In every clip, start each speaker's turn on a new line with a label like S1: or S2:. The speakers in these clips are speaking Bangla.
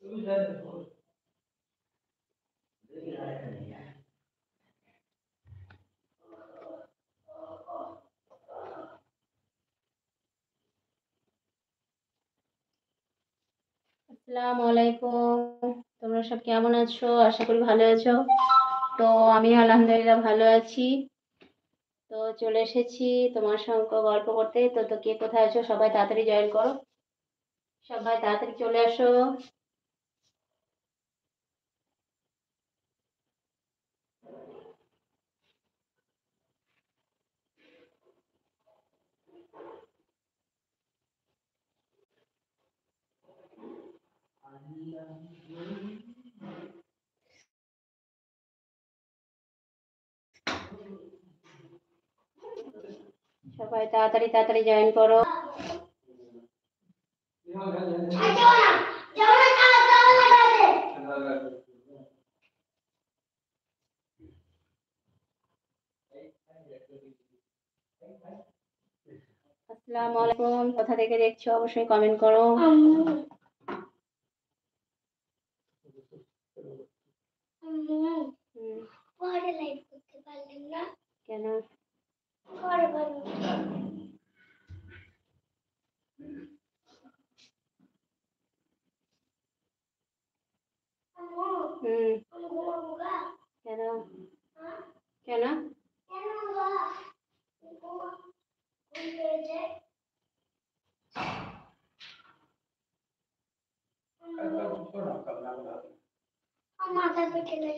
S1: আসসালামু আলাইকুম। তোমরা সব কেমন আছো? আশা করি ভালো আছো। তো আমি আলহামদুলিল্লাহ ভালো আছি। তো চলে এসেছি তোমার সঙ্গে গল্প করতে। তো কে কোথায় আছো? সবাই তাড়াতাড়ি জয়েন করো, সবাই তাড়াতাড়ি চলে আসো। সবাই তাড়াতাড়ি তাড়াতাড়ি জয়েন করো। আসসালামু আলাইকুম। কোথা থেকে দেখছো অবশ্যই কমেন্ট করো। পরে লাইভ করতে পারলেন না কেন? পরে বলুন। কেন কেন?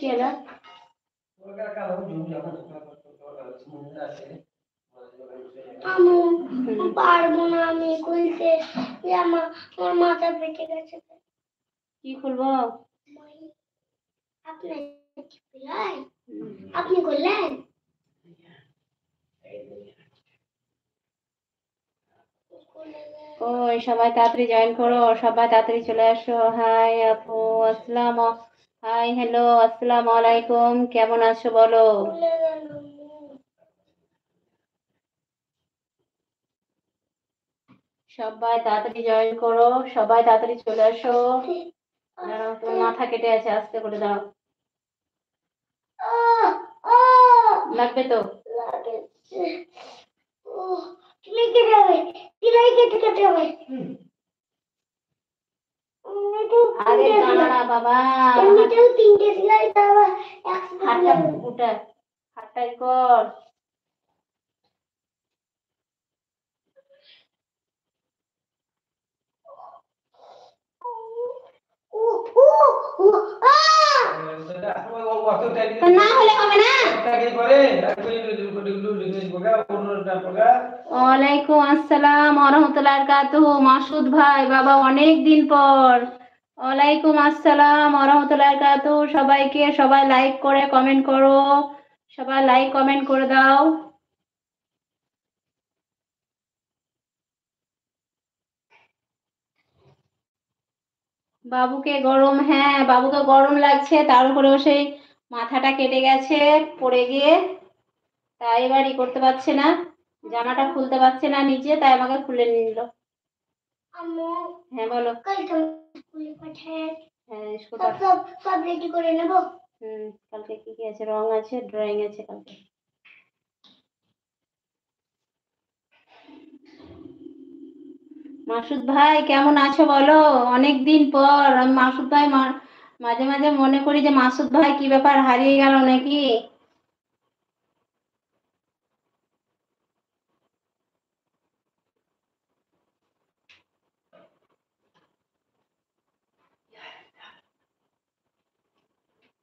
S1: কেন? পারবো না আমি খুলতে, আমার মাথা ফেটে গেছে। কি খুলবো? আপনি করলেন? ওই সবাই তাড়াতাড়ি জয়েন করো, সবাই তাড়াতাড়ি চলে আসো। হাই আপু, আসসালাম, হাই হ্যালো, আসসালামু আলাইকুম। কেমন আছো বলো? সবাই তাড়াতাড়ি জয়েন করো, সবাই তাড়াতাড়ি চলে আসো। দাঁড়াও, তোমার মাথা কেটে আছে, আস্তে করে দাও। লাগবে তো? তুমি কেটে হবে, তিলাই কেটে কেটে হবে। আরে দাঁড়া বাবা, এমনিতেও তিনটে সেলাই দাও, হাতটা উঠা, হাতটাই কর। না হলে হবে না। ওয়ালাইকুম আসসালাম ওয়া রাহমাতুল্লাহি ওয়া বারাকাতুহু। মাসুদ ভাই, বাবা অনেক দিন পর। ওয়ালাইকুম আসসালাম ওয়া রাহমাতুল্লাহি ওয়া বারাকাতুহু। সবাইকে, সবাই লাইক করে কমেন্ট করো, সবাই লাইক কমেন্ট করে দাও। বাবুকে গরম, হ্যাঁ বাবুকে গরম লাগছে, তার উপরেও সেই মাথাটা কেটে গেছে পড়ে গিয়ে, তাই এবার করতে পারছে না, জামাটা খুলতে পারছে না নিজে, তাই আমাকে খুলে নিল। হ্যাঁ বলো। হ্যাঁ সব রেডি করে নেব। কালকে কি কি আছে? রং আছে, ড্রয়িং আছে কালকে। মাসুদ ভাই কেমন আছো বলো? অনেক দিন পর। আমি মাসুদ ভাই মাঝে মাঝে মনে করি যে মাসুদ ভাই কি ব্যাপার, হারিয়ে গেল নাকি?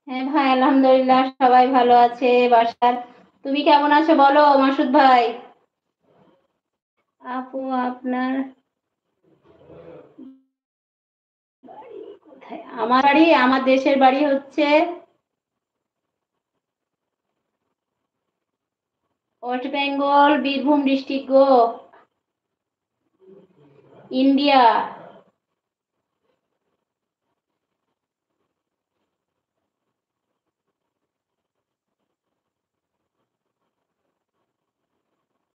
S1: হ্যাঁ ভাই আলহামদুলিল্লাহ সবাই ভালো আছে বাসার। তুমি কেমন আছো বলো মাসুদ ভাই? আপু আপনার বাড়ি কোথায়? আমার বাড়ি, আমার দেশের বাড়ি হচ্ছে ওয়েস্ট বেঙ্গল, বীরভূম ডিস্ট্রিক্ট গো, ইন্ডিয়া।